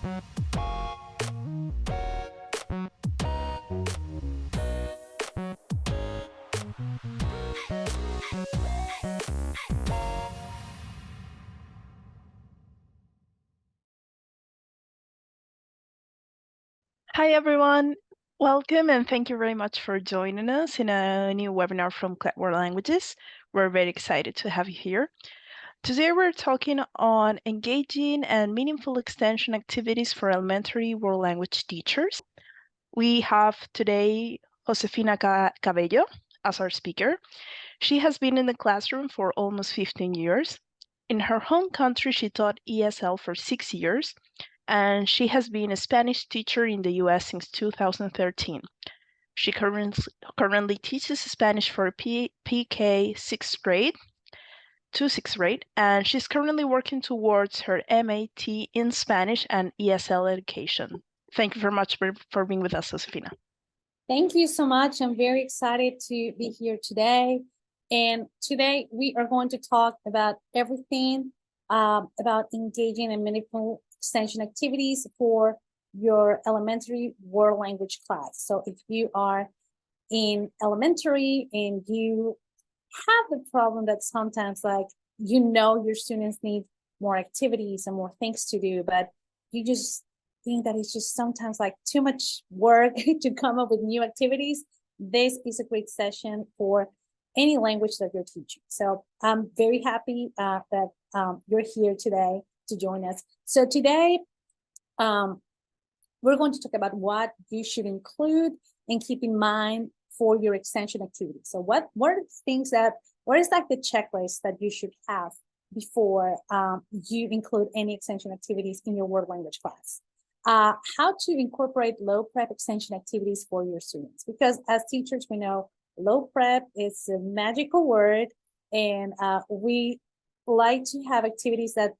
Hi, everyone. Welcome, and thank you very much for joining us in a new webinar from World Languages. We're very excited to have you here. Today, we're talking on engaging and meaningful extension activities for elementary world language teachers. We have today Josefina Cabello as our speaker. She has been in the classroom for almost 15 years. In her home country, she taught ESL for 6 years, and she has been a Spanish teacher in the US since 2013. She currently teaches Spanish for PK 6th grade to 6th grade, and she's currently working towards her MAT in Spanish and ESL education. Thank you very much for being with us, Josefina. Thank you so much. I'm very excited to be here today. And today we are going to talk about everything about engaging in meaningful extension activities for your elementary world language class. So if you are in elementary and you have the problem that sometimes your students need more activities and more things to do, but you just think that it's just sometimes too much work to come up with new activities, this is a great session for any language that you're teaching. So I'm very happy that you're here today to join us. So today, we're going to talk about what you should include and keep in mind for your extension activity. So what are the things what is the checklist that you should have before you include any extension activities in your world language class? How to incorporate low prep extension activities for your students, because as teachers, we know low prep is a magical word, and we like to have activities that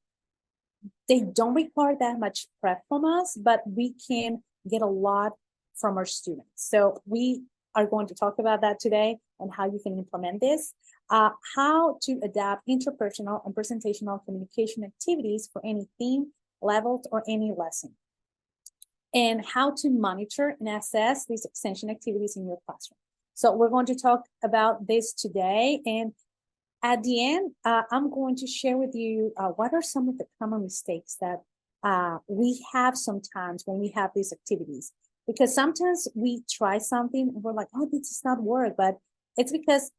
they don't require that much prep from us, but we can get a lot from our students. So we are going to talk about that today and how you can implement this, how to adapt interpersonal and presentational communication activities for any theme, levels, or any lesson, and how to monitor and assess these extension activities in your classroom. So we're going to talk about this today. And at the end, I'm going to share with you what are some of the common mistakes that we have sometimes when we have these activities. Because sometimes we try something and we're like, oh, this does not work, but it's because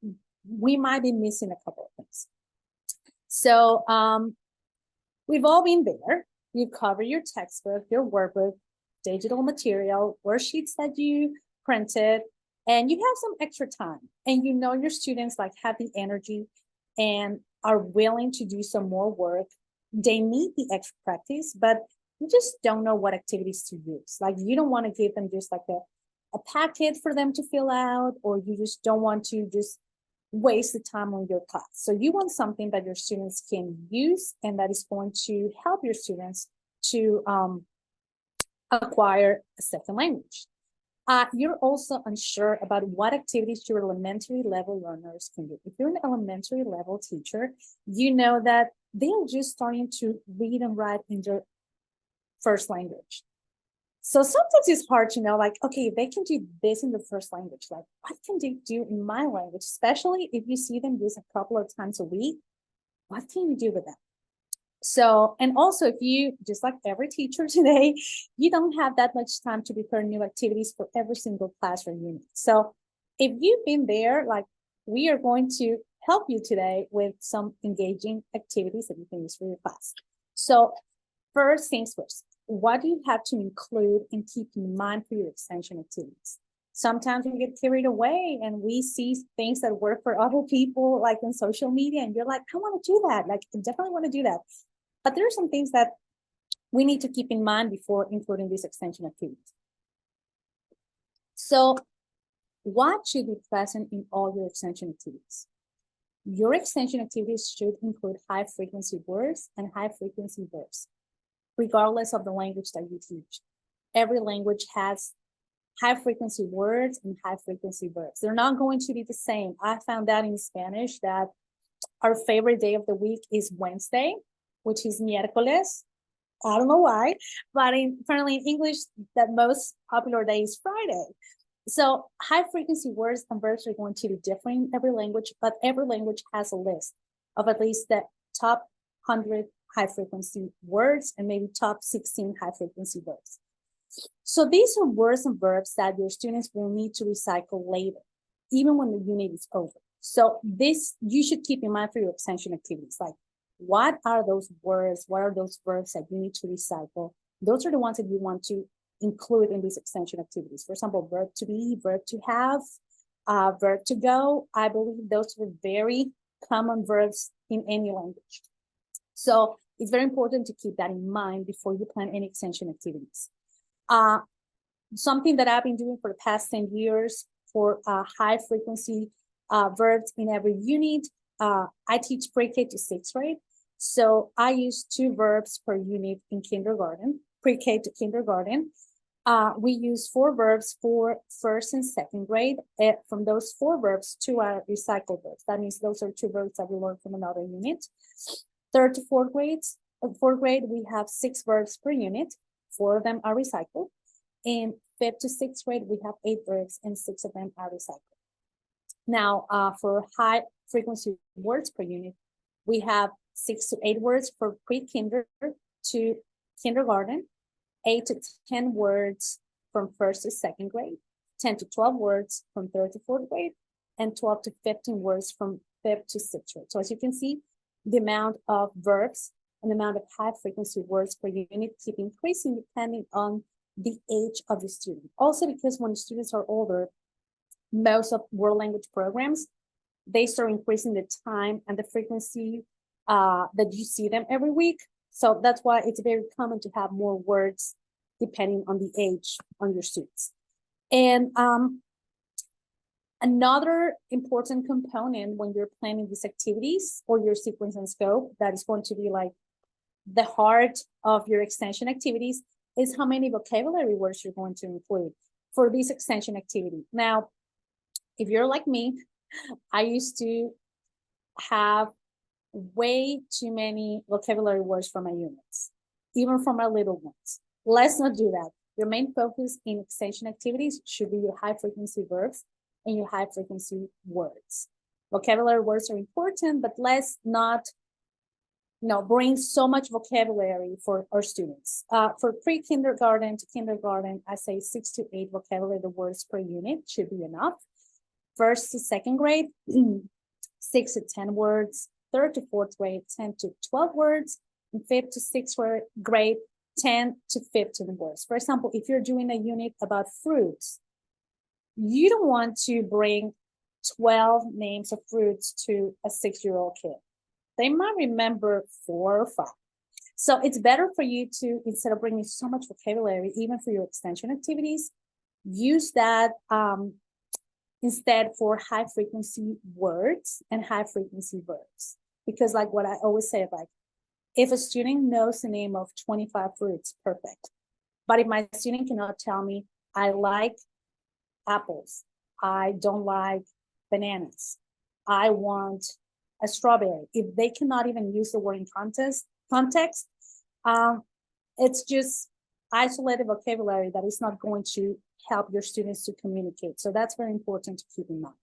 we might be missing a couple of things. So we've all been there. You cover your textbook, your workbook, digital material, worksheets that you printed, and you have some extra time, and you know your students have the energy and are willing to do some more work. They need the extra practice, but you just don't know what activities to use. You don't want to give them just a packet for them to fill out, or you just don't want to just waste the time on your class. So you want something that your students can use and that is going to help your students to acquire a second language. You're also unsure about what activities your elementary level learners can do. If you're an elementary level teacher, you know that they're just starting to read and write in their first language. So sometimes it's hard to know, okay, they can do this in the first language. What can they do in my language? Especially if you see them use a couple of times a week, what can you do with them? So, and also if you, just like every teacher today, you don't have that much time to prepare new activities for every single class or unit. So if you've been there, we are going to help you today with some engaging activities that you can use for your class. So first things first, what do you have to include and keep in mind for your extension activities? Sometimes we get carried away and we see things that work for other people, in social media, and you're like, I want to do that. I definitely want to do that. But there are some things that we need to keep in mind before including these extension activities. So what should be present in all your extension activities? Your extension activities should include high frequency words and high frequency verbs, regardless of the language that you teach. Every language has high frequency words and high frequency verbs. They're not going to be the same. I found out in Spanish that our favorite day of the week is Wednesday, which is miércoles. I don't know why, but apparently in English, the most popular day is Friday. So high frequency words and verbs are going to be different in every language, but every language has a list of at least the top 100 high frequency words and maybe top 16 high frequency verbs. So these are words and verbs that your students will need to recycle later, even when the unit is over. So this you should keep in mind for your extension activities. Like, what are those words? What are those verbs that you need to recycle? Those are the ones that you want to include in these extension activities. For example, verb to be, verb to have, verb to go. I believe those are very common verbs in any language. So it's very important to keep that in mind before you plan any extension activities. Something that I've been doing for the past 10 years for high frequency verbs in every unit. I teach pre-K to 6th grade. So I use 2 verbs per unit in kindergarten, pre-K to kindergarten. We use 4 verbs for 1st and 2nd grade. From those 4 verbs, 2 are recycled verbs. That means those are 2 verbs that we learned from another unit. 3rd to 4th grades, 4th grade, we have 6 verbs per unit. 4 of them are recycled. In 5th to 6th grade, we have 8 verbs and 6 of them are recycled. Now, for high frequency words per unit, we have 6 to 8 words for pre-kinder to kindergarten, 8 to 10 words from 1st to 2nd grade, 10 to 12 words from 3rd to 4th grade, and 12 to 15 words from 5th to 6th grade. So as you can see, the amount of verbs and the amount of high frequency words per unit keep increasing depending on the age of the student. Also, because when students are older, most of world language programs, they start increasing the time and the frequency that you see them every week. So that's why it's very common to have more words depending on the age on your students. And another important component when you're planning these activities or your sequence and scope that is going to be like the heart of your extension activities is how many vocabulary words you're going to include for this extension activity. Now, if you're like me, I used to have way too many vocabulary words for my units, even for my little ones. Let's not do that. Your main focus in extension activities should be your high frequency verbs and your high frequency words. Vocabulary words are important, but let's not bring so much vocabulary for our students. For pre-kindergarten to kindergarten, I say 6 to 8 vocabulary words per unit should be enough. 1st to 2nd grade, 6 to 10 words. 3rd to 4th grade, 10 to 12 words. And 5th to 6th grade, 10 to 15 words. For example, if you're doing a unit about fruits, you don't want to bring 12 names of fruits to a 6-year-old kid. They might remember 4 or 5. So it's better for you to, instead of bringing so much vocabulary, even for your extension activities, use that instead for high frequency words and high frequency verbs. Because like what I always say, like if a student knows the name of 25 fruits, perfect. But if my student cannot tell me, I like apples, I don't like bananas, I want a strawberry. If they cannot even use the word in context, it's just isolated vocabulary that is not going to help your students to communicate. So that's very important to keep in mind.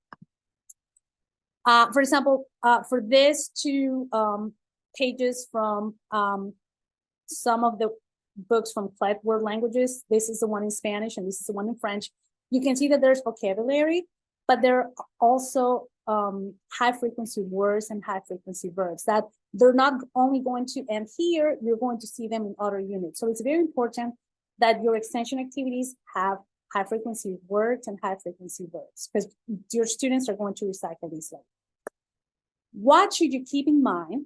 For example, for these 2 pages from some of the books from Clet World Languages, this is the one in Spanish and this is the one in French. You can see that there's vocabulary, but there are also high frequency words and high frequency verbs that they're not only going to end here, you're going to see them in other units. So it's very important that your extension activities have high frequency words and high frequency verbs because your students are going to recycle these later. What should you keep in mind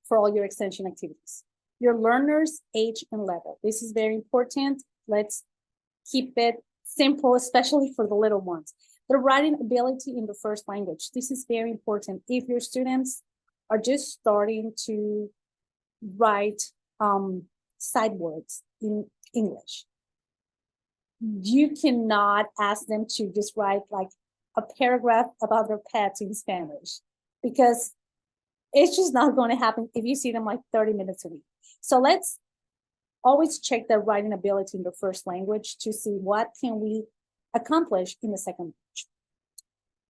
for all your extension activities? Your learners' age and level. This is very important. Let's keep it simple, especially for the little ones. The writing ability in the first language. This is very important. If your students are just starting to write sight words in English, you cannot ask them to just write like a paragraph about their pets in Spanish because it's just not going to happen if you see them like 30 minutes a week. So let's always check their writing ability in the first language to see what can we accomplish in the second language.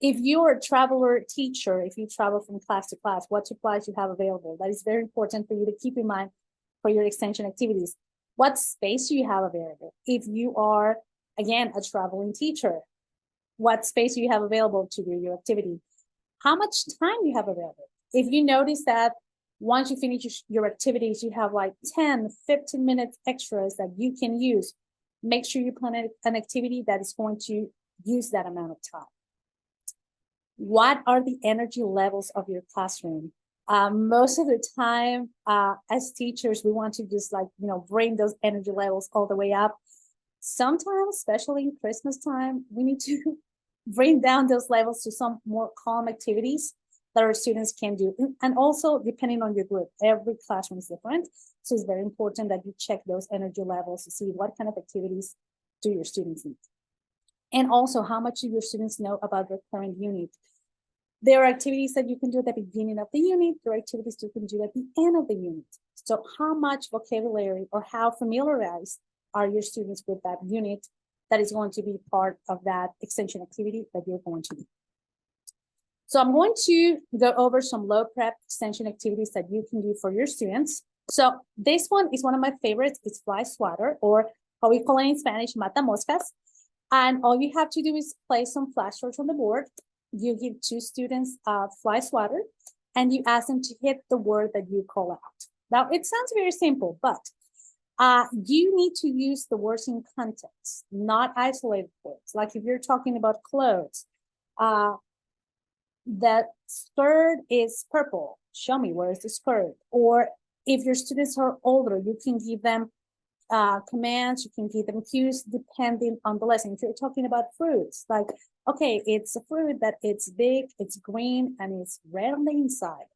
If you're a traveler teacher, if you travel from class to class, what supplies you have available, that is very important for you to keep in mind for your extension activities. What space do you have available? If you are, again, a traveling teacher, what space do you have available to do your activity? How much time you have available? If you notice that once you finish your activities, you have like 10, 15 minutes extras that you can use, make sure you plan an activity that is going to use that amount of time. What are the energy levels of your classroom? Most of the time, as teachers, we want to just bring those energy levels all the way up. Sometimes, especially in Christmas time, we need to bring down those levels to some more calm activities that our students can do. And also, depending on your group, every classroom is different. So it's very important that you check those energy levels to see what kind of activities do your students need. And also, how much do your students know about their current unit? There are activities that you can do at the beginning of the unit. There are activities you can do at the end of the unit. So how much vocabulary or how familiarized are your students with that unit that is going to be part of that extension activity that you're going to do? So I'm going to go over some low prep extension activities that you can do for your students. So this one is one of my favorites. It's fly swatter, or how we call it in Spanish, mata moscas. And all you have to do is place some flashcards on the board. You give 2 students a fly swatter, and you ask them to hit the word that you call out. Now, it sounds very simple, but you need to use the words in context, not isolated words. Like if you're talking about clothes, that skirt is purple. Show me where is the skirt. Or if your students are older, you can give them commands, you can give them cues depending on the lesson. If you're talking about fruits, like, okay, it's a fruit that it's big, it's green, and it's red on the inside.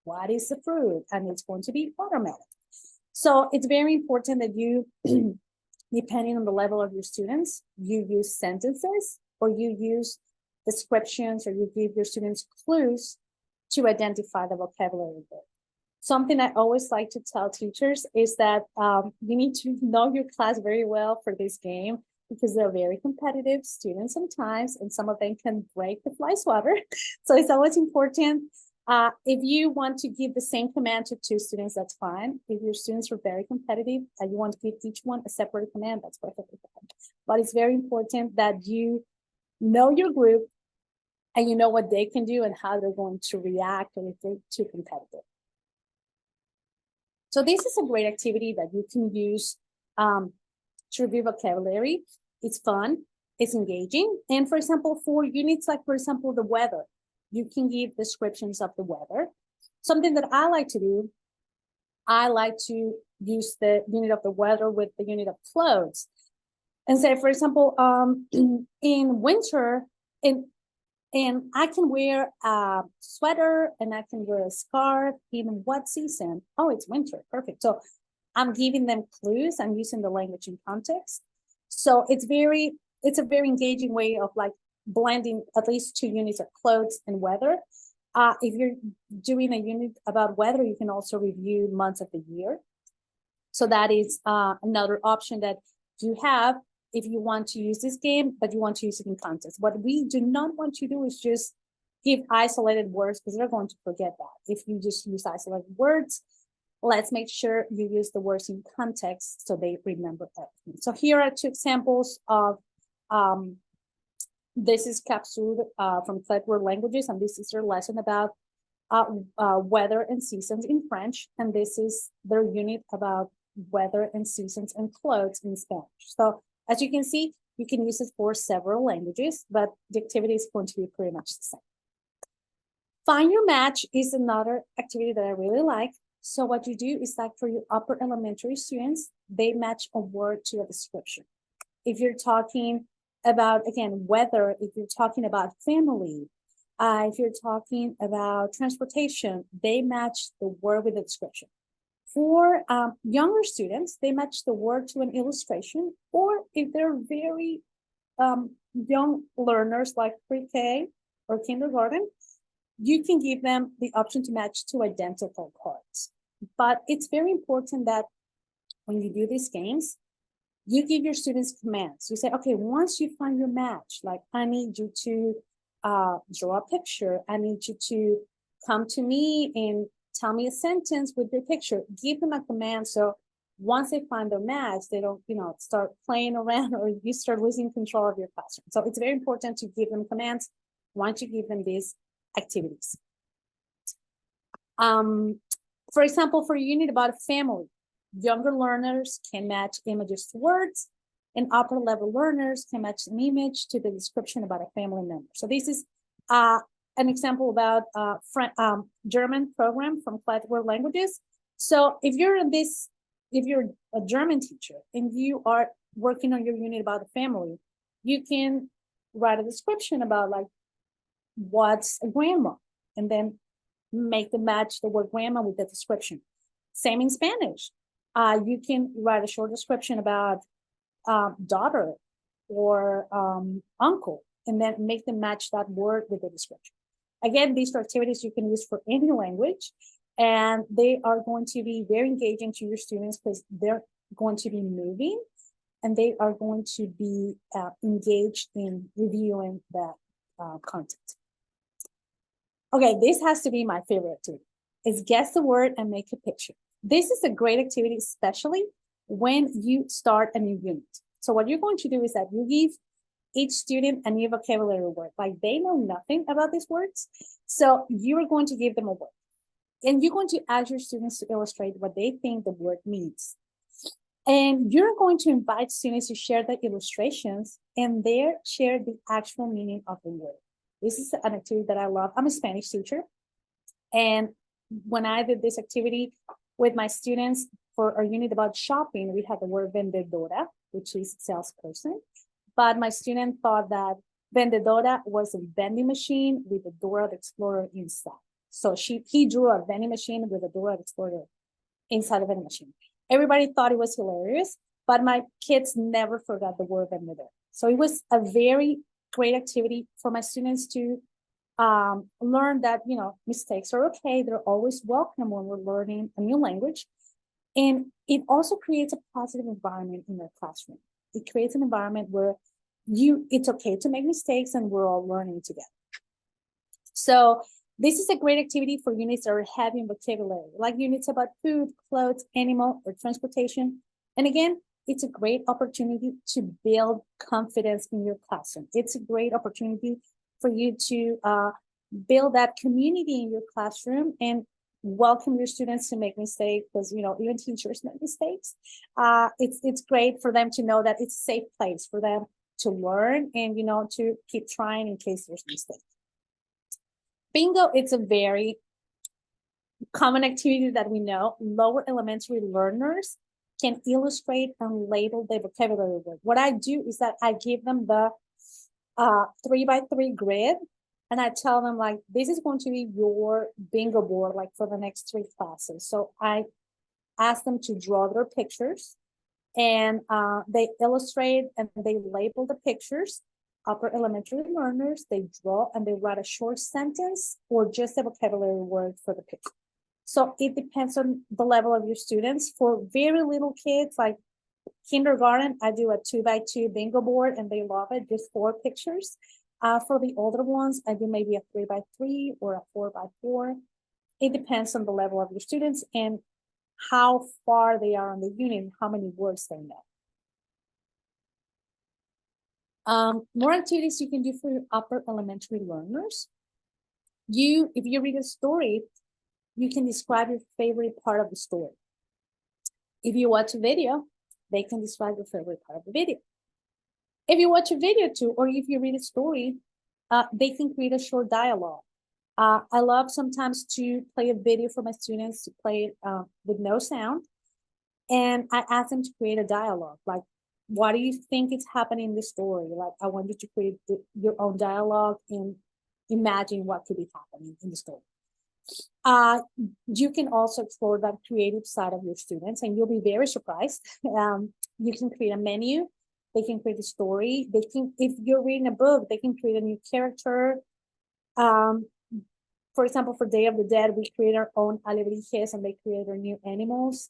What is the fruit? And it's going to be watermelon. So it's very important that you, depending on the level of your students, you use sentences or you use descriptions, or you give your students clues to identify the vocabulary word. Something I always like to tell teachers is that you need to know your class very well for this game, because they're very competitive students sometimes, and some of them can break the fly swatter. So it's always important. If you want to give the same command to 2 students, that's fine. If your students are very competitive and you want to give each one a separate command, that's perfectly fine. But it's very important that you know your group and you know what they can do and how they're going to react if they're too competitive. So this is a great activity that you can use to review vocabulary. It's fun, it's engaging. And for example, for units like, for example, the weather, you can give descriptions of the weather. Something that I like to do, I like to use the unit of the weather with the unit of clothes. And say, for example, in winter, and I can wear a sweater and I can wear a scarf in what season? Oh, it's winter. Perfect. So I'm giving them clues. I'm using the language in context. So it's a very engaging way of like blending at least 2 units of clothes and weather. If you're doing a unit about weather, you can also review months of the year. So that is another option that you have if you want to use this game, but you want to use it in context. What we do not want to do is just give isolated words, because they're going to forget that. If you just use isolated words, let's make sure you use the words in context so they remember everything. So here are 2 examples of, this is Capsule from Clever Languages, and this is their lesson about weather and seasons in French, and this is their unit about weather and seasons and clothes in Spanish. So as you can see, you can use it for several languages, but the activity is going to be pretty much the same. Find your match is another activity that I really like. So what you do is, like for your upper elementary students, they match a word to a description. If you're talking about, again, weather, if you're talking about family, if you're talking about transportation, they match the word with the description. For younger students, they match the word to an illustration, or if they're very young learners like pre-K or kindergarten, you can give them the option to match 2 identical cards. But it's very important that when you do these games, you give your students commands. You say, okay, once you find your match, like I need you to draw a picture. I need you to come to me and tell me a sentence with your picture. Give them a command. So once they find their match, they don't, start playing around or you start losing control of your classroom. So it's very important to give them commands once you give them these activities. For example, for a unit about a family, younger learners can match images to words, and upper level learners can match an image to the description about a family member. So this is an example about German program from World Languages. So if you're a German teacher and you are working on your unit about a family, you can write a description about like what's a grandma, and then make them match the word grandma with the description. Same in Spanish. You can write a short description about daughter or uncle, and then make them match that word with the description. Again, these are activities you can use for any language, and they are going to be very engaging to your students because they're going to be moving and they are going to be engaged in reviewing that content. Okay, this has to be my favorite activity. Is guess the word and make a picture. This is a great activity, especially when you start a new unit. So what you're going to do is that you give each student a new vocabulary word. Like they know nothing about these words. So you're going to give them a word. And you're going to ask your students to illustrate what they think the word means. And you're going to invite students to share the illustrations and there share the actual meaning of the word. This is an activity that I love. I'm a Spanish teacher. And when I did this activity with my students for our unit about shopping, we had the word vendedora, which is salesperson. But my student thought that vendedora was a vending machine with a Dora the Explorer inside. So he drew a vending machine with a Dora the Explorer inside of a machine. Everybody thought it was hilarious, but my kids never forgot the word vendedora. So it was a very great activity for my students to learn that, mistakes are okay. They're always welcome when we're learning a new language. And it also creates a positive environment in their classroom. It creates an environment where it's okay to make mistakes and we're all learning together. So this is a great activity for units that are heavy in vocabulary, like units about food, clothes, animal, or transportation. And again, it's a great opportunity to build confidence in your classroom. It's a great opportunity for you to build that community in your classroom and welcome your students to make mistakes, because even teachers make mistakes. It's great for them to know that it's a safe place for them to learn and to keep trying in case there's mistakes. Bingo, it's a very common activity that we know. Lower elementary learners can illustrate and label their vocabulary word. What I do is that I give them the 3x3 grid, and I tell them like, this is going to be your bingo board, like for the next 3 classes. So I ask them to draw their pictures, and they illustrate and they label the pictures. Upper elementary learners, they draw and they write a short sentence or just a vocabulary word for the picture. So it depends on the level of your students. For very little kids, like kindergarten, I do a 2x2 bingo board and they love it, just 4 pictures. For the older ones, I do maybe a 3x3 or a 4x4. It depends on the level of your students and how far they are on the unit, how many words they know. More activities you can do for your upper elementary learners. If you read a story, you can describe your favorite part of the story. If you watch a video, they can describe your favorite part of the video. If you watch a video too, or if you read a story, they can create a short dialogue. I love sometimes to play a video for my students to play it with no sound. And I ask them to create a dialogue, like, what do you think is happening in the story? Like, I want you to create your own dialogue and imagine what could be happening in the story. You can also explore that creative side of your students and you'll be very surprised. You can create a menu. They can create a story. They can, if you're reading a book, they can create a new character. For example, for Day of the Dead, we create our own alebrijes and they create our new animals.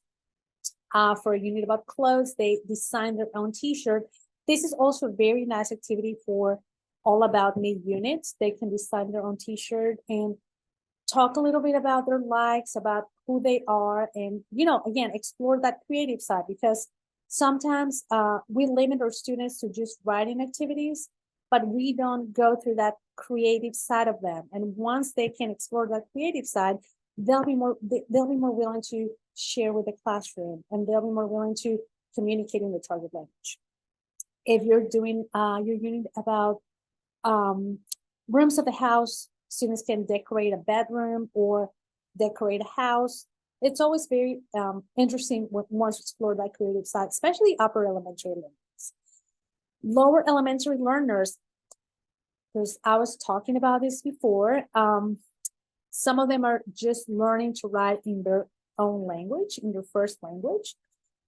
For a unit about clothes, they design their own t-shirt. This is also a very nice activity for all about me units. They can design their own t-shirt and talk a little bit about their likes, about who they are, and again, explore that creative side, because sometimes we limit our students to just writing activities, but we don't go through that creative side of them. And once they can explore that creative side, they'll be more willing to share with the classroom, and they'll be more willing to communicate in the target language. If you're doing your unit about rooms of the house, students can decorate a bedroom or decorate a house. It's always very interesting once you explore that creative side, especially upper elementary learners. Lower elementary learners, because I was talking about this before, some of them are just learning to write in their own language, in their first language.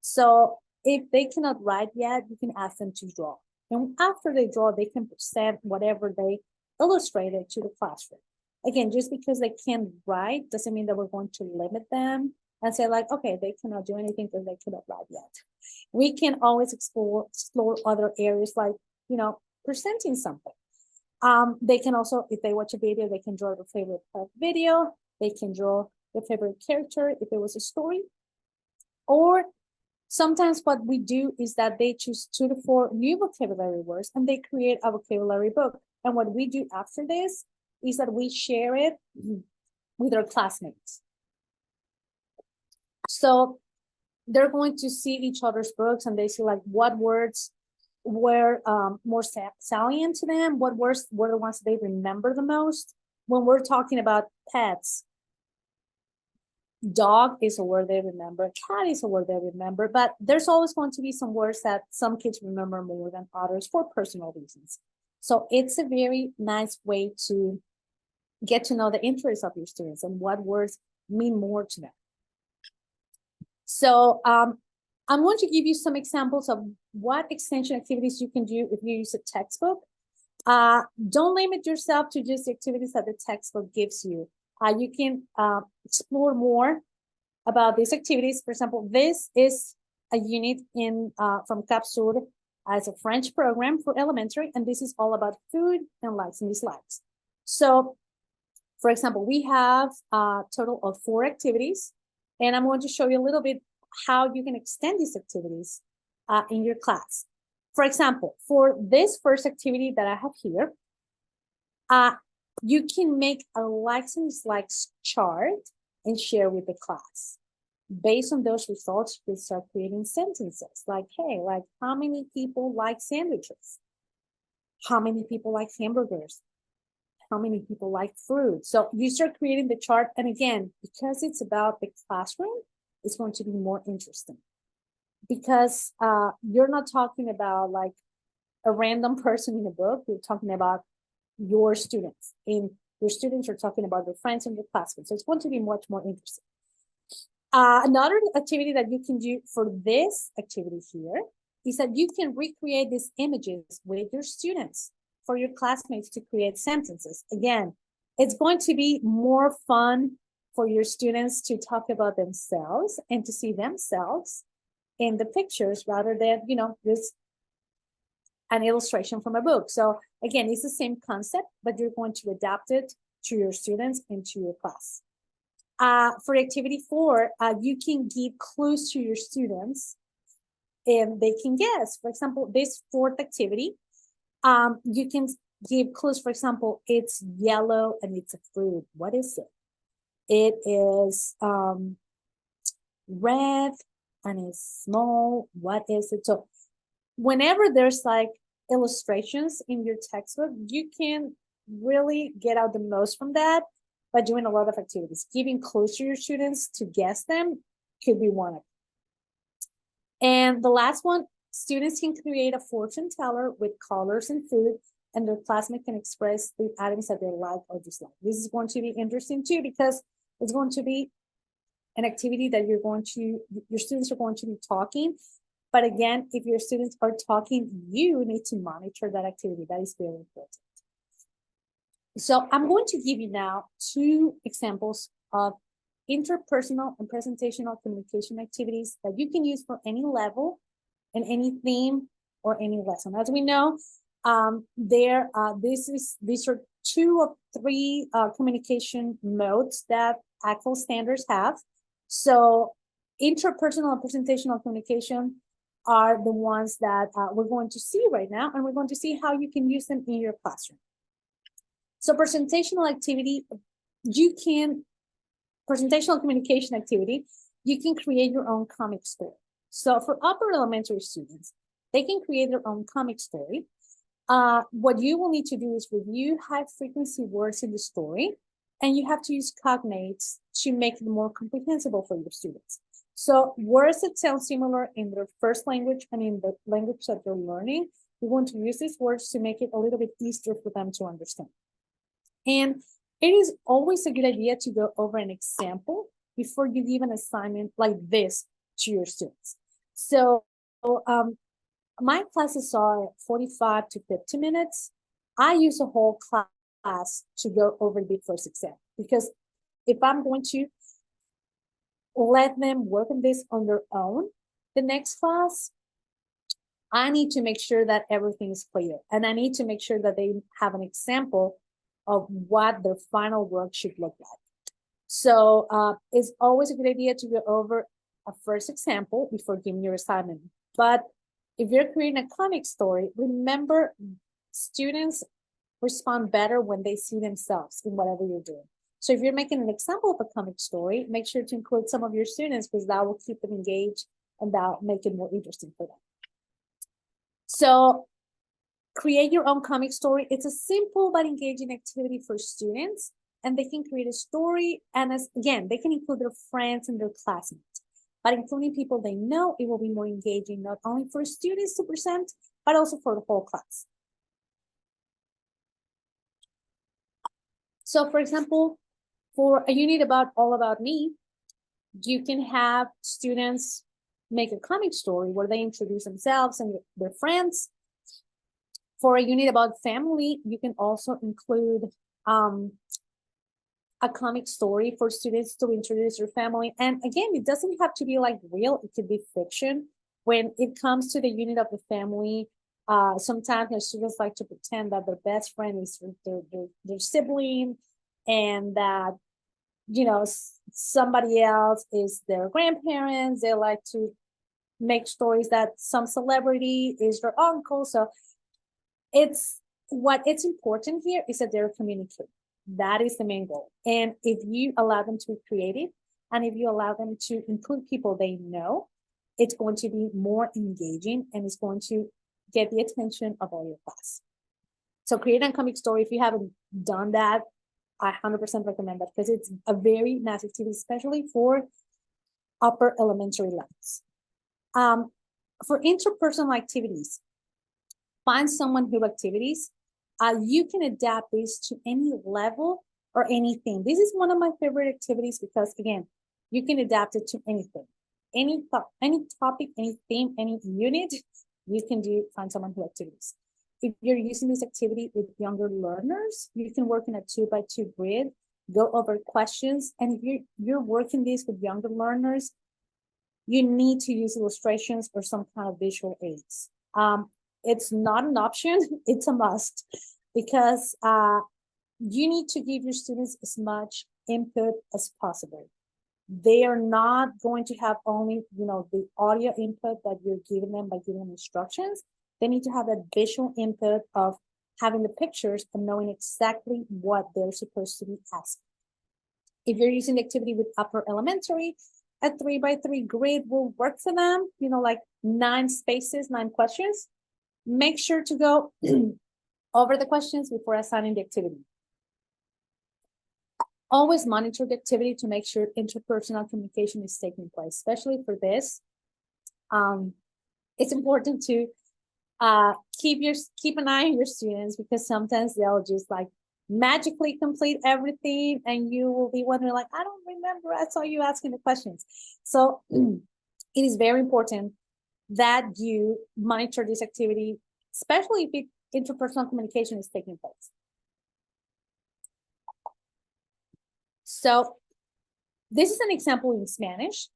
So if they cannot write yet, you can ask them to draw. And after they draw, they can present whatever they illustrated to the classroom. Again, just because they can't write doesn't mean that we're going to limit them and say like, okay, they cannot do anything because they cannot write yet. We can always explore other areas, like, presenting something. They can also, if they watch a video, they can draw their favorite part of the video. They can draw their favorite character if it was a story. Or sometimes what we do is that they choose 2 to 4 new vocabulary words and they create a vocabulary book. And what we do after this is that we share it with our classmates. So they're going to see each other's books and they see like what words were more salient to them, what words were the ones they remember the most. When we're talking about pets, dog is a word they remember, cat is a word they remember, but there's always going to be some words that some kids remember more than others for personal reasons. So it's a very nice way to get to know the interests of your students and what words mean more to them. So I'm going to give you some examples of what extension activities you can do if you use a textbook. Don't limit yourself to just the activities that the textbook gives you. You can explore more about these activities. For example, this is a unit from Cap Sur as a French program for elementary, and this is all about food and likes and dislikes. So, for example, we have a total of 4 activities, and I'm going to show you a little bit how you can extend these activities in your class. For example, for this first activity that I have here, you can make a likes and dislikes chart and share with the class. Based on those results, you start creating sentences like, hey, like, how many people like sandwiches? How many people like hamburgers? How many people like fruit? So you start creating the chart. And again, because it's about the classroom, it's going to be more interesting. Because you're not talking about like a random person in a book. You're talking about your students. And your students are talking about their friends and their classmates. So it's going to be much more interesting. Another activity that you can do for this activity here is that you can recreate these images with your students for your classmates to create sentences. Again, it's going to be more fun for your students to talk about themselves and to see themselves in the pictures rather than, just an illustration from a book. So again, it's the same concept, but you're going to adapt it to your students and to your class. For activity 4, you can give clues to your students and they can guess. For example, this 4th activity, you can give clues. For example, it's yellow and it's a fruit. What is it? It is red and it's small. What is it? So whenever there's like illustrations in your textbook, you can really get out the most from that by doing a lot of activities. Giving clues to your students to guess them could be one of them. And the last one, students can create a fortune teller with colors and food, and their classmate can express the items that they like or dislike. This is going to be interesting too, because it's going to be an activity that your students are going to be talking. But again, if your students are talking, you need to monitor that activity. That is very important. So I'm going to give you now 2 examples of interpersonal and presentational communication activities that you can use for any level and any theme or any lesson. As we know, these are 2 or 3 communication modes that ACFL standards have. So interpersonal and presentational communication are the ones that we're going to see right now, and we're going to see how you can use them in your classroom. So presentational communication activity, you can create your own comic story. So for upper elementary students, they can create their own comic story. What you will need to do is review high frequency words in the story, and you have to use cognates to make it more comprehensible for your students. So words that sound similar in their first language and in the language that they're learning, we want to use these words to make it a little bit easier for them to understand. And it is always a good idea to go over an example before you give an assignment like this to your students. So my classes are 45 to 50 minutes. I use a whole class to go over the first exam, because if I'm going to let them work on this on their own, the next class, I need to make sure that everything is clear. And I need to make sure that they have an example of what their final work should look like. So it's always a good idea to go over a first example before giving your assignment. But if you're creating a comic story, remember, students respond better when they see themselves in whatever you're doing. So if you're making an example of a comic story, make sure to include some of your students, because that will keep them engaged and that will make it more interesting for them. So create your own comic story. It's a simple but engaging activity for students, and they can create a story. And again, they can include their friends and their classmates, but including people they know, it will be more engaging, not only for students to present, but also for the whole class. So for example, for a unit about All About Me, you can have students make a comic story where they introduce themselves and their friends. For a unit about family, you can also include a comic story for students to introduce their family. And again, it doesn't have to be like real, it could be fiction. When it comes to the unit of the family, sometimes the students like to pretend that their best friend is their sibling, and that, you know, somebody else is their grandparents. They like to make stories that some celebrity is their uncle. So it's important here is that they're communicating. That is the main goal. And if you allow them to be creative, and if you allow them to include people they know, it's going to be more engaging, and it's going to get the attention of all your class. So create a comic story. If you haven't done that, I 100% recommend that, because it's a very nice activity, especially for upper elementary levels. For interpersonal activities, find someone who activities. You can adapt this to any level or anything. This is one of my favorite activities because, again, you can adapt it to anything, any topic, any theme, any unit. You can find someone who activities. If you're using this activity with younger learners, you can work in a 2x2 grid, go over questions. And if you're working this with younger learners, you need to use illustrations or some kind of visual aids. It's not an option, it's a must, because you need to give your students as much input as possible. They are not going to have only, the audio input that you're giving them by giving them instructions. They need to have that visual input of having the pictures and knowing exactly what they're supposed to be asking. If you're using the activity with upper elementary, a 3x3 grid will work for them, like 9 spaces, 9 questions. Make sure to go over the questions before assigning the activity. Always monitor the activity to make sure interpersonal communication is taking place, especially for this. It's important to keep an eye on your students, because sometimes they'll just like magically complete everything, and you will be wondering like, I don't remember, I saw you asking the questions. So it is very important that you monitor this activity, especially if interpersonal communication is taking place. So This is an example in Spanish.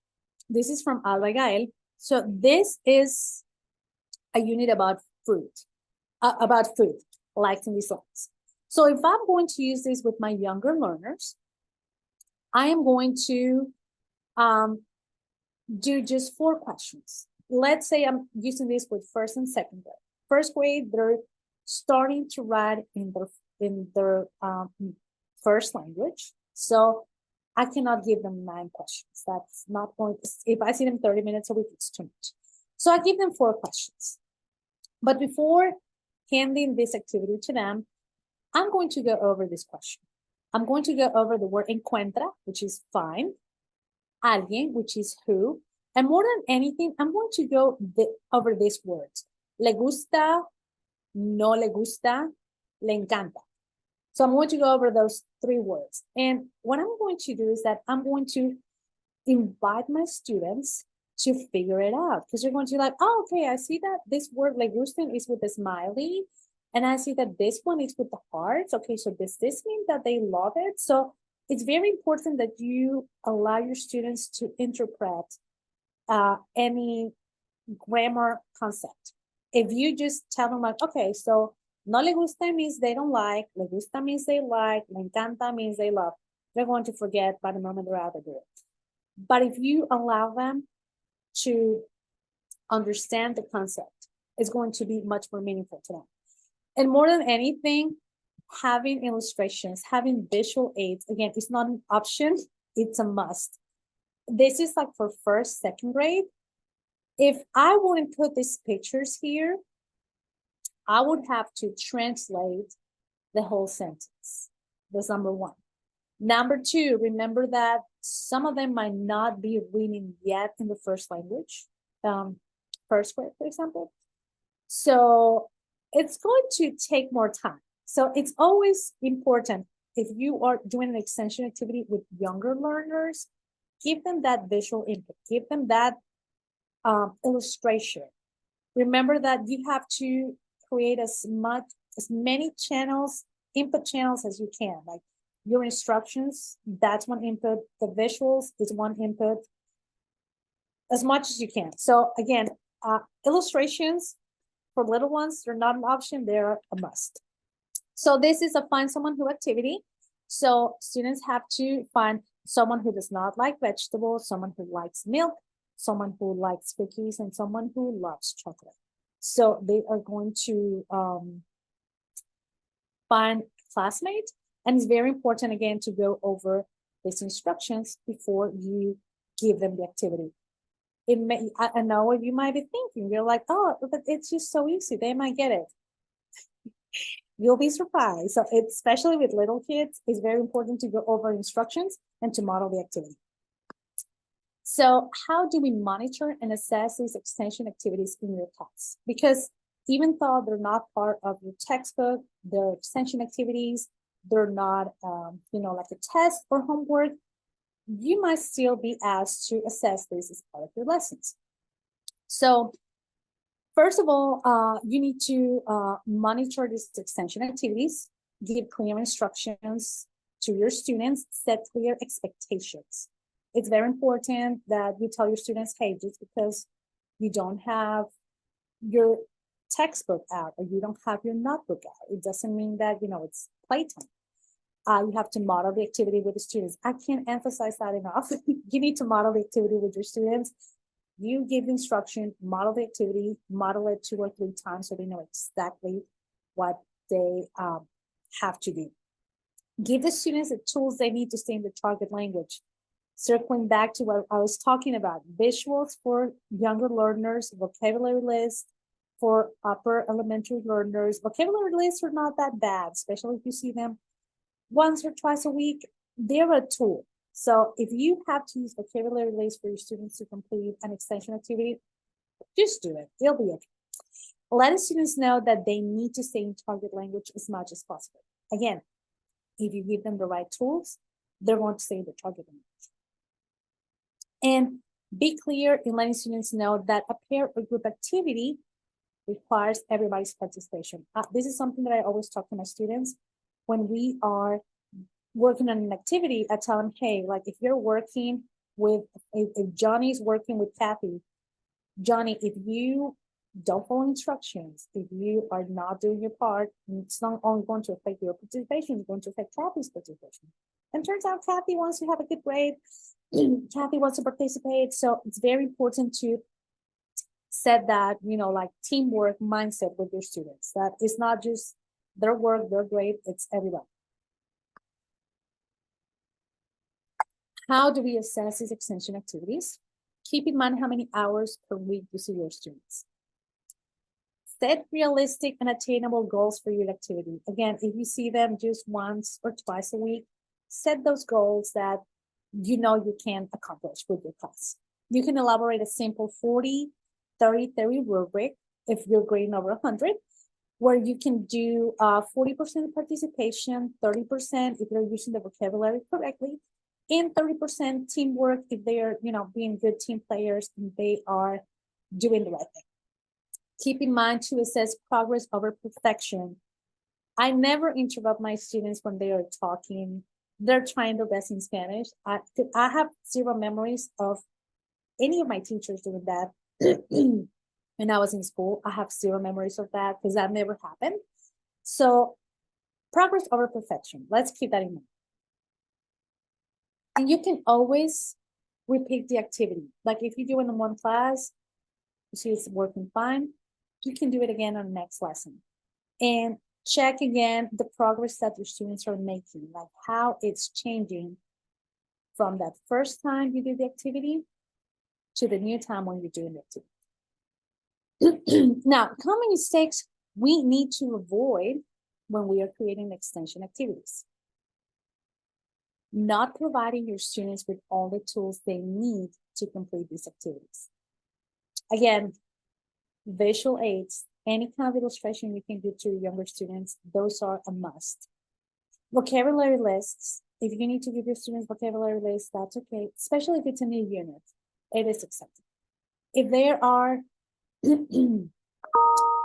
This is from Alba Gael. So this is a unit about food, likes and dislikes. So if I'm going to use this with my younger learners, I am going to do just 4 questions. Let's say I'm using this with first and second grade. First grade, they're starting to write in their first language. So I cannot give them 9 questions. That's not going to, if I see them 30 minutes a week, it's too much. So I give them 4 questions. But before handing this activity to them, I'm going to go over this question. I'm going to go over the word encuentra, which is find, alguien, which is who, and more than anything, I'm going to go over these words. Le gusta, no le gusta, le encanta. So I'm going to go over those 3 words. And what I'm going to do is that I'm going to invite my students to figure it out, because you're going to be like, oh, okay, I see that this word le gustan is with the smiley, and I see that this one is with the hearts. Okay, so does this mean that they love it? So it's very important that you allow your students to interpret any grammar concept. If you just tell them like, okay, so no le gusta means they don't like, le gusta means they like, le encanta means they love, they're going to forget by the moment they're out of it. But if you allow them to understand the concept, it's going to be much more meaningful to them. And more than anything, having illustrations, having visual aids, again, it's not an option, it's a must. This is like for first, second grade. If I wouldn't put these pictures here, I would have to translate the whole sentence. That's number 1. Number 2, remember that some of them might not be reading yet in the first language, first grade, for example. So it's going to take more time. So it's always important, if you are doing an extension activity with younger learners, give them that visual input, give them that illustration. Remember that you have to create as many channels, input channels as you can. Like your instructions, that's one input. The visuals is one input, as much as you can. So again, illustrations for little ones, they're not an option, they're a must. So this is a find someone who activity. So students have to find someone who does not like vegetables, someone who likes milk, someone who likes cookies, and someone who loves chocolate. So they are going to find a classmate, and it's very important, again, to go over these instructions before you give them the activity. It may, I know what you might be thinking. You're like, oh, but it's just so easy. They might get it. You'll be surprised. So it's, especially with little kids, it's very important to go over instructions and to model the activity. So how do we monitor and assess these extension activities in your class? Because even though they're not part of your textbook, they're extension activities, they're not, like a test or homework, you might still be asked to assess this as part of your lessons. So first of all, you need to monitor these extension activities, give clear instructions to your students, set clear expectations. It's very important that you tell your students, hey, just because you don't have your textbook out or you don't have your notebook out, it doesn't mean that, it's playtime. You have to model the activity with the students. I can't emphasize that enough. You need to model the activity with your students. You give instruction, model the activity, model it 2 or 3 times so they know exactly what they have to do. Give the students the tools they need to stay in the target language. Circling back to what I was talking about, visuals for younger learners, vocabulary lists for upper elementary learners. Vocabulary lists are not that bad, especially if you see them once or twice a week. They're a tool. So if you have to use vocabulary lists for your students to complete an extension activity, just do it. It'll be okay. Let the students know that they need to stay in target language as much as possible. Again, if you give them the right tools, they're going to stay in the target language. And be clear in letting students know that a pair or group activity requires everybody's participation. This is something that I always talk to my students when we are working on an activity, I tell them, hey, like if you're working with, if Johnny's working with Kathy, Johnny, if you don't follow instructions, if you are not doing your part, it's not only going to affect your participation, it's going to affect Kathy's participation. And turns out Kathy wants to have a good grade. Kathy wants to participate. So it's very important to set that, like teamwork mindset with your students. That it's not just their work, their grade, it's everybody. How do we assess these extension activities? Keep in mind how many hours per week you see your students. Set realistic and attainable goals for your activity. Again, if you see them just once or twice a week, set those goals that you know you can accomplish with your class. You can elaborate a simple 40, 30, 30 rubric if you're grading over 100, where you can do 40% participation, 30% if you're using the vocabulary correctly, and 30% teamwork if they're, being good team players and they are doing the right thing. Keep in mind to assess progress over perfection. I never interrupt my students when they are talking. They're trying their best in Spanish. I have zero memories of any of my teachers doing that. When I was in school, I have zero memories of that because that never happened. So progress over perfection. Let's keep that in mind. And you can always repeat the activity. Like if you do it in one class, you see it's working fine, you can do it again on the next lesson. And check again the progress that your students are making, like how it's changing from that first time you do the activity to the new time when you're doing the activity. Now, common mistakes we need to avoid when we are creating extension activities. Not providing your students with all the tools they need to complete these activities. Again, visual aids, any kind of illustration you can do to younger students, those are a must. Vocabulary lists, if you need to give your students vocabulary lists, that's okay, especially if it's a new unit, it is acceptable. If there are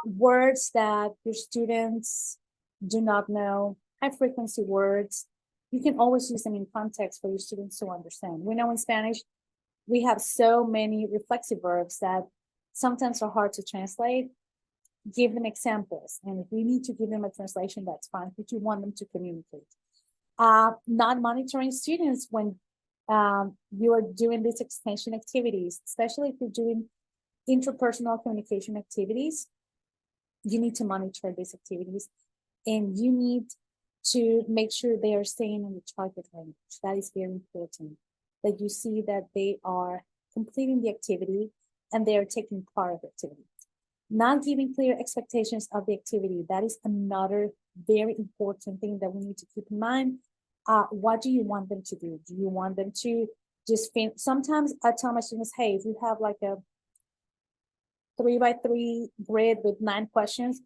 words that your students do not know, high frequency words, you can always use them in context for your students to understand. We know in Spanish, we have so many reflexive verbs that sometimes are hard to translate. Give them examples. And if we need to give them a translation, that's fine, but you want them to communicate. Not monitoring students when you are doing these extension activities, especially if you're doing interpersonal communication activities, you need to monitor these activities and you need to make sure they are staying in the target language. That is very important, that you see that they are completing the activity and they are taking part of the activity. Not giving clear expectations of the activity. That is another very important thing that we need to keep in mind. What do you want them to do? Do you want them to just finish? Sometimes I tell my students, hey, if you have like a 3x3 grid with 9 questions,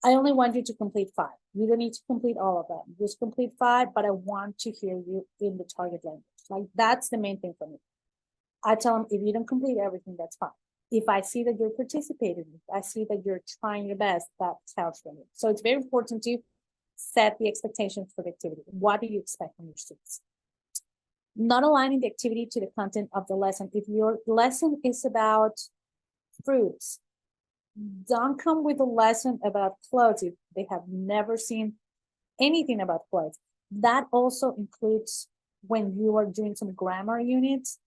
I only want you to complete 5. You don't need to complete all of them. Just complete 5, but I want to hear you in the target language. Like that's the main thing for me. I tell them, if you don't complete everything, that's fine. If I see that you're participating, if I see that you're trying your best, that counts for me. So it's very important to set the expectations for the activity. What do you expect from your students? Not aligning the activity to the content of the lesson. If your lesson is about fruits, don't come with a lesson about clothes if they have never seen anything about clothes. That also includes when you are doing some grammar units.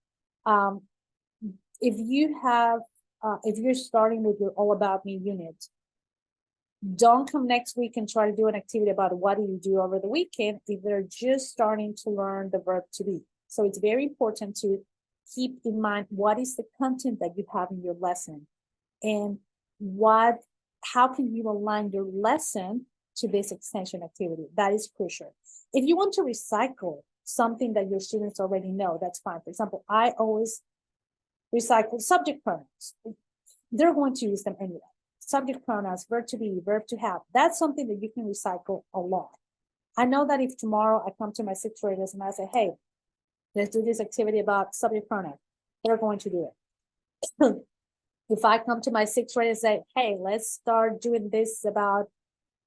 If you're starting with your All About Me unit, don't come next week and try to do an activity about what do you do over the weekend if they're just starting to learn the verb to be. So it's very important to keep in mind what is the content that you have in your lesson and how can you align your lesson to this extension activity. That is crucial. If you want to recycle something that your students already know, that's fine. For example, I always recycle subject pronouns. They're going to use them anyway. Subject pronouns, verb to be, verb to have. That's something that you can recycle a lot. I know that if tomorrow I come to my 6th graders and I say, hey, let's do this activity about subject pronoun, they're going to do it. If I come to my 6th grade and say, hey, let's start doing this about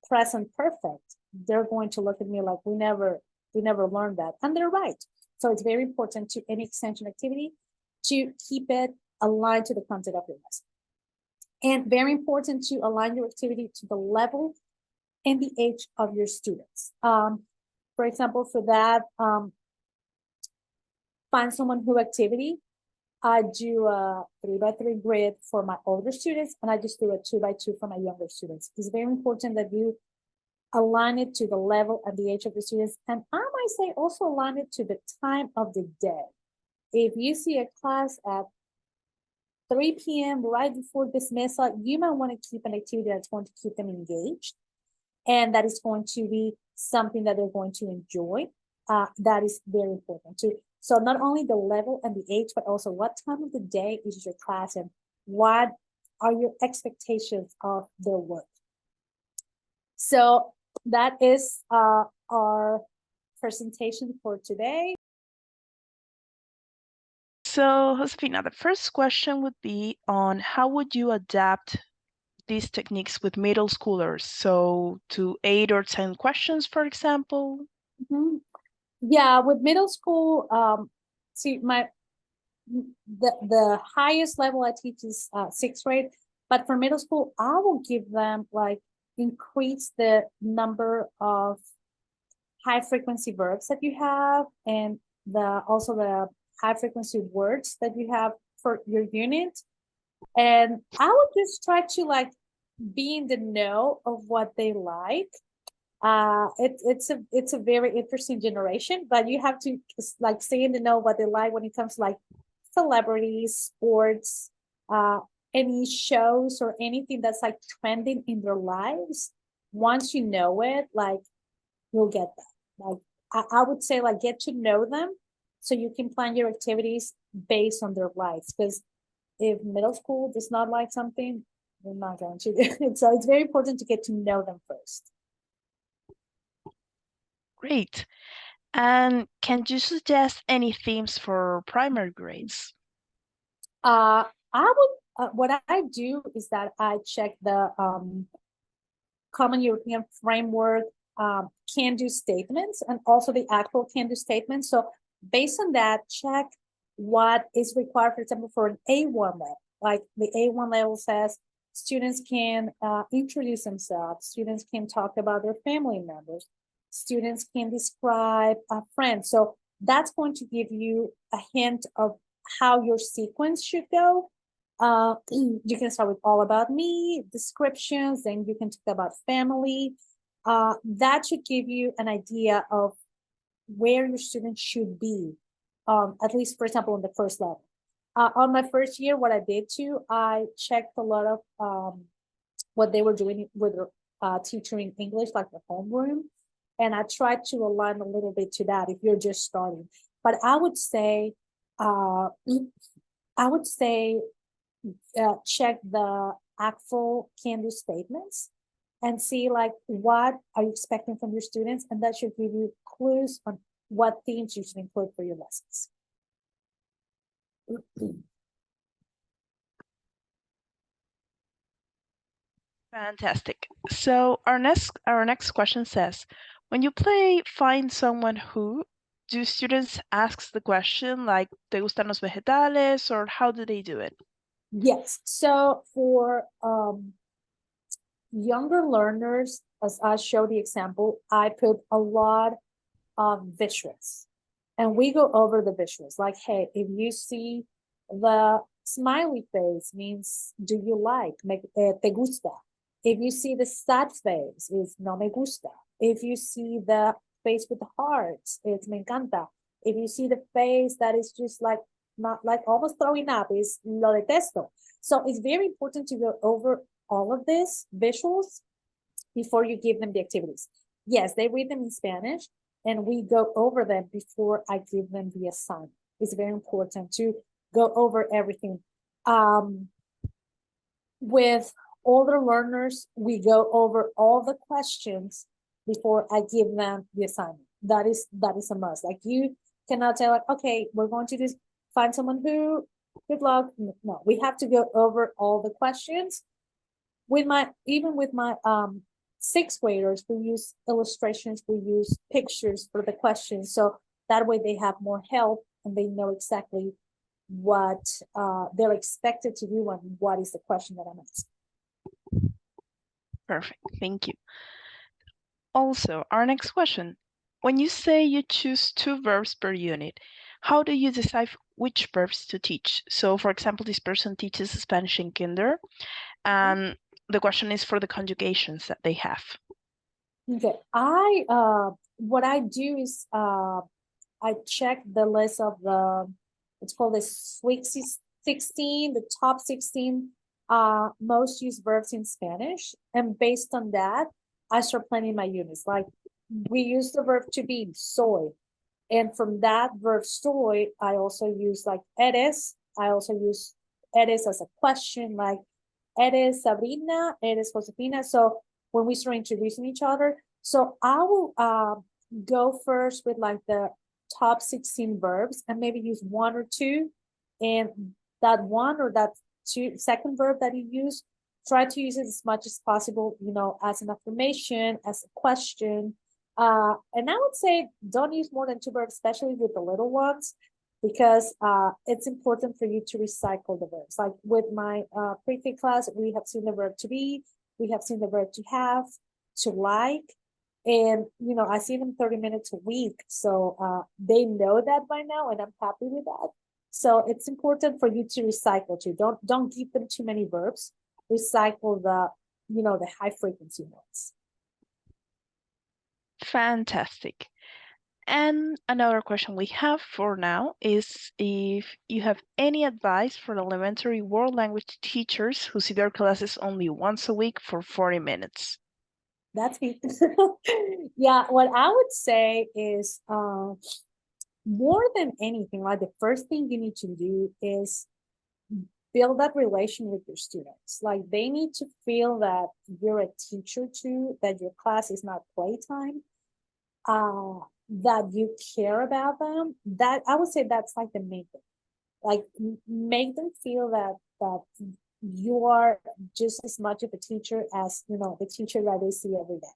present perfect, they're going to look at me like we never We never learned that. And they're right. So it's very important to any extension activity to keep it aligned to the content of your lesson. And very important to align your activity to the level and the age of your students. For example, for that, find someone who activity. I do a 3x3 grid for my older students, and I just do a 2x2 for my younger students. It's very important that you align it to the level and the age of the students. And I might say also align it to the time of the day. If you see a class at 3 p.m. right before dismissal, you might want to keep an activity that's going to keep them engaged, and that is going to be something that they're going to enjoy. That is very important too. So not only the level and the age, but also what time of the day is your class and what are your expectations of their work. So that is our presentation for today. So, Josefina, the first question would be on how would you adapt these techniques with middle schoolers? So to 8 or 10 questions, for example? Mm-hmm. Yeah, with middle school, see the highest level I teach is 6th grade, but for middle school, I will give them like increase the number of high frequency verbs that you have, and also the high frequency words that you have for your unit. And I would just try to like be in the know of what they like. It's a very interesting generation, but you have to like stay in the know what they like when it comes to like celebrities, sports, any shows or anything that's like trending in their lives. Once you know it, like you'll get that. Like I would say like get to know them so you can plan your activities based on their likes. Because if middle school does not like something, you're not going to do it. So it's very important to get to know them first. Great. And can you suggest any themes for primary grades? I would, what I do is that I check the Common European Framework can-do statements and also the actual can-do statements. So based on that, check what is required, for example, for an A1 level. Like the A1 level says, students can introduce themselves, students can talk about their family members, students can describe a friend. So that's going to give you a hint of how your sequence should go. You can start with all about me, descriptions, then you can talk about family. That should give you an idea of where your students should be, at least, for example, on the first level. On my first year, what I did too, I checked a lot of what they were doing with teaching English, like the homeroom, and I tried to align a little bit to that if you're just starting. But I would say, check the actual can-do statements and see like what are you expecting from your students, and that should give you clues on what themes you should include for your lessons. Fantastic. So our next question says, when you play Find Someone Who, do students ask the question like, ¿te gustan los vegetales? Or how do they do it? Yes. So for younger learners, as I show the example, I put a lot of visuals. And we go over the visuals. Like, hey, if you see the smiley face means do you like? Te gusta. If you see the sad face, is no me gusta. If you see the face with the hearts, it's me encanta. If you see the face that is just like not like almost throwing up, is lo detesto. So it's very important to go over all of this visuals before you give them the activities. Yes, they read them in Spanish, and we go over them before I give them the assignment. It's very important to go over everything. With older learners, we go over all the questions before I give them the assignment. That is a must. Like you cannot say like, okay, we're going to just find someone who, good luck. No, we have to go over all the questions. With my sixth graders, we use illustrations, we use pictures for the questions. So that way they have more help and they know exactly what they're expected to do and what is the question that I'm asking. Perfect. Thank you. Also, our next question. When you say you choose 2 verbs per unit, how do you decide which verbs to teach? So, for example, this person teaches Spanish in kinder, and the question is for the conjugations that they have. Okay, what I do is I check the list of it's called the Sweet 16, the top 16 most used verbs in Spanish. And based on that, I start planning my units. Like we use the verb to be, soy. And from that verb soy, I also use like eres. I also use eres as a question, like eres Sabrina, eres Josefina. So when we start introducing each other, so I will go first with like the top 16 verbs and maybe use one or two. And that one or that two second verb that you use, try to use it as much as possible, as an affirmation, as a question. And I would say don't use more than two verbs, especially with the little ones, because it's important for you to recycle the verbs. Like with my pre-K class, we have seen the verb to be, we have seen the verb to have, to like, and I see them 30 minutes a week, so they know that by now, and I'm happy with that. So it's important for you to recycle too. Don't give them too many verbs. Recycle the high frequency ones. Fantastic. And another question we have for now is if you have any advice for elementary world language teachers who see their classes only once a week for 40 minutes. That's me. Yeah, what I would say is more than anything, like the first thing you need to do is build that relation with your students. Like they need to feel that you're a teacher too, that your class is not playtime, that you care about them. That I would say that's like the main thing. Like make them feel that you are just as much of a teacher as the teacher that they see every day.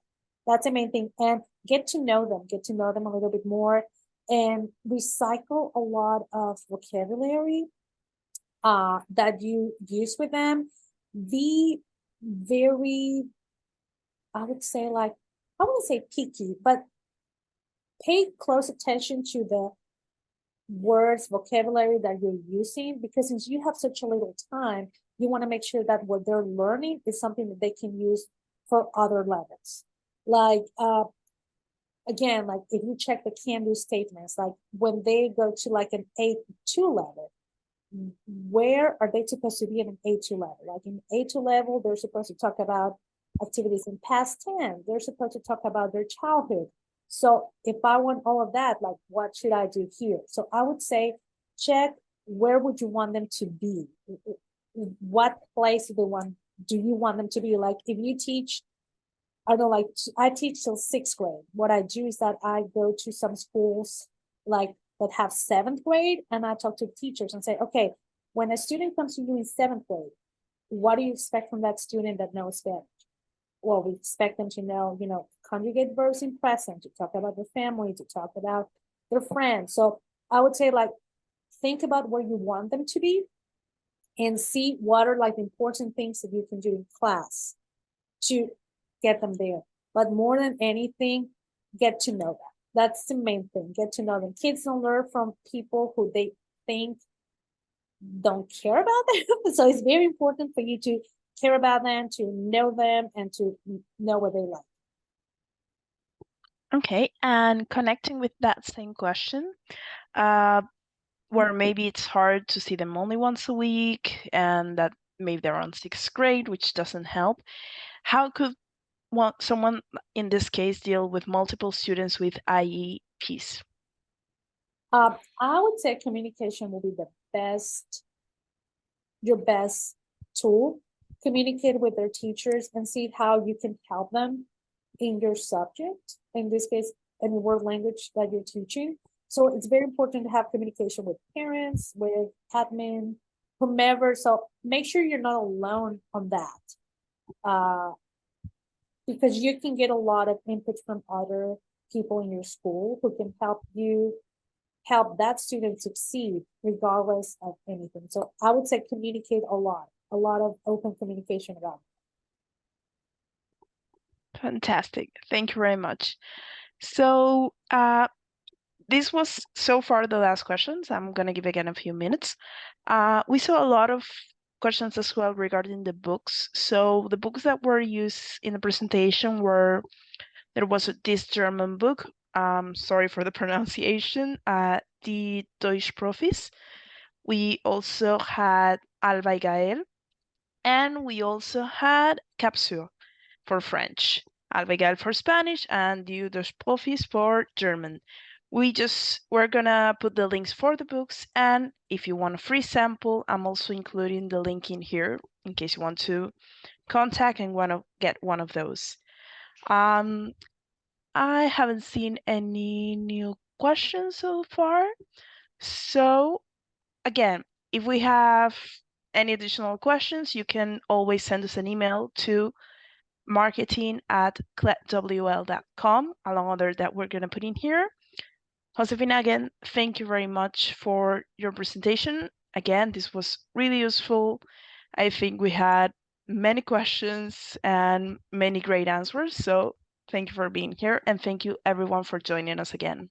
That's the main thing. And get to know them a little bit more, and recycle a lot of vocabulary that you use with them. Be very, I would say, like, I wouldn't say picky, but pay close attention to the words, vocabulary that you're using, because since you have such a little time, you want to make sure that what they're learning is something that they can use for other levels. Like, again, like if you check the can-do statements, like when they go to like an A2 level, where are they supposed to be in an A2 level? Like in A2 level, they're supposed to talk about activities in past tense. They're supposed to talk about their childhood. So if I want all of that, like what should I do here? So I would say check where would you want them to be? What place do you want them to be? Like if you teach, I don't know, like I teach till sixth grade. What I do is that I go to some schools like that have seventh grade, and I talk to teachers and say, okay, when a student comes to you in seventh grade, what do you expect from that student that knows Spanish? Well, we expect them to know, conjugate verbs in present, to talk about their family, to talk about their friends. So I would say, like, think about where you want them to be and see what are like the important things that you can do in class to get them there. But more than anything, get to know them. That's the main thing. Get to know them. Kids don't learn from people who they think don't care about them. So it's very important for you to care about them, to know them, and to know what they like. Okay, and connecting with that same question, where maybe it's hard to see them only once a week and that maybe they're on sixth grade, which doesn't help. How could someone in this case deal with multiple students with IEPs? I would say communication will be your best tool. Communicate with their teachers and see how you can help them in your subject, in this case, in the world language that you're teaching. So it's very important to have communication with parents, with admin, whomever. So make sure you're not alone on that. because you can get a lot of input from other people in your school who can help that student succeed regardless of anything. So I would say communicate a lot of open communication around. Fantastic. Thank you very much. So this was so far the last questions. I'm gonna give again a few minutes. We saw a lot of questions as well regarding the books. So the books that were used in the presentation were, there was this German book, sorry for the pronunciation, Die Deutschprofis. We also had Alba and we also had Capsule for French, Alba for Spanish, and Die Deutschprofis for German. We're gonna put the links for the books, and if you want a free sample, I'm also including the link in here in case you want to contact and want to get one of those. I haven't seen any new questions so far. So again, if we have any additional questions, you can always send us an email to marketing@cletwl.com, along other that we're going to put in here. Josefina, again, thank you very much for your presentation. Again, this was really useful. I think we had many questions and many great answers. So thank you for being here, and thank you everyone for joining us again.